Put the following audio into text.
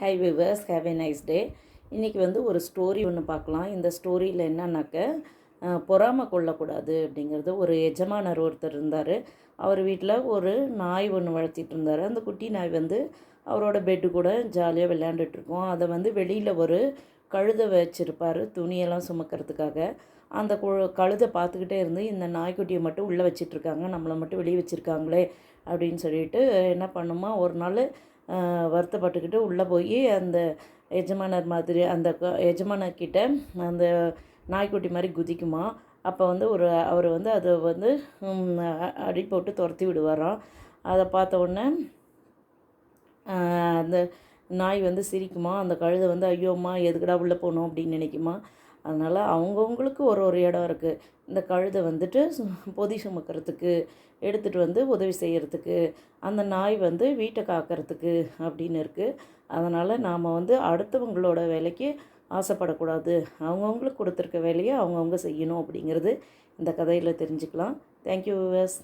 High viewers, have a nice day. இன்றைக்கி வந்து ஒரு ஸ்டோரி ஒன்று பார்க்கலாம். இந்த ஸ்டோரியில் என்னன்னாக்க பொறாமை கொள்ளக்கூடாது அப்படிங்கிறது. ஒரு எஜமானர் ஒருத்தர் இருந்தார். அவர் வீட்டில் ஒரு நாய் ஒன்று வளர்த்திட்டு இருந்தார். அந்த குட்டி நாய் வந்து அவரோட பெட்டு கூட ஜாலியாக விளையாண்டுட்ருக்கோம். அதை வந்து வெளியில் ஒரு கழுதை வச்சுருப்பார் துணியெல்லாம் சுமக்கிறதுக்காக. அந்த கழுதை பார்த்துக்கிட்டே இருந்து இந்த நாய்க்குட்டியை மட்டும் உள்ளே வச்சிட்ருக்காங்க, நம்மளை மட்டும் வெளியே வச்சுருக்காங்களே அப்படின்னு சொல்லிட்டு என்ன பண்ணுமா, ஒரு நாள் வருத்தப்பட்டுக்கிட்டு உள்ளே போய் அந்த எஜமானர் மாதிரி அந்த எஜமானர்கிட்ட அந்த நாய்க்குட்டி மாதிரி குதிக்குமா. அப்போ வந்து அவர் வந்து அதை வந்து அடி போட்டு துரத்தி விடுவாராம். அதை பார்த்த உடனே அந்த நாய் வந்து சிரிக்குமா. அந்த கழுதை வந்து ஐயோம்மா எதுக்குடா உள்ளே போகணும் அப்படின்னு நினைக்குமா. அதனால் அவங்கவுங்களுக்கு ஒரு இடம் இருக்குது. இந்த கழுதை வந்துட்டு பொதி சுமக்கிறதுக்கு, எடுத்துகிட்டு வந்து உதவி செய்கிறதுக்கு, அந்த நாய் வந்து வீட்டை காக்கிறதுக்கு அப்படின்னு இருக்குது. அதனால் நாம் வந்து அடுத்தவங்களோட வேலைக்கு ஆசைப்படக்கூடாது. அவங்கவுங்களுக்கு கொடுத்துருக்க வேலையை அவங்கவுங்க செய்யணும் அப்படிங்கிறது இந்த கதையில் தெரிஞ்சுக்கலாம். Thank you viewers.